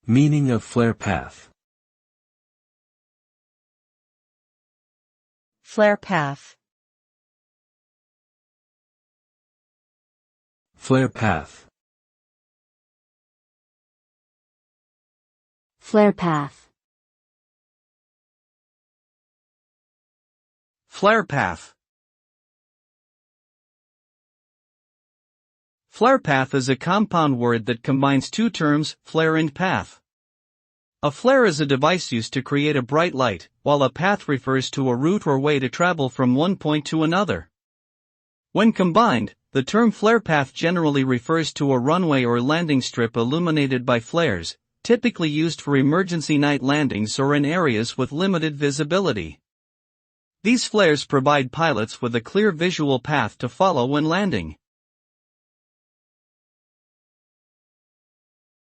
Meaning of flare path. Flare path. Flare path. Flare path. Flare path. Flare path is a compound word that combines two terms, flare and path. A flare is a device used to create a bright light, while a path refers to a route or way to travel from one point to another. When combined, the term flare path generally refers to a runway or landing strip illuminated by flares, typically used for emergency night landings or in areas with limited visibility. These flares provide pilots with a clear visual path to follow when landing.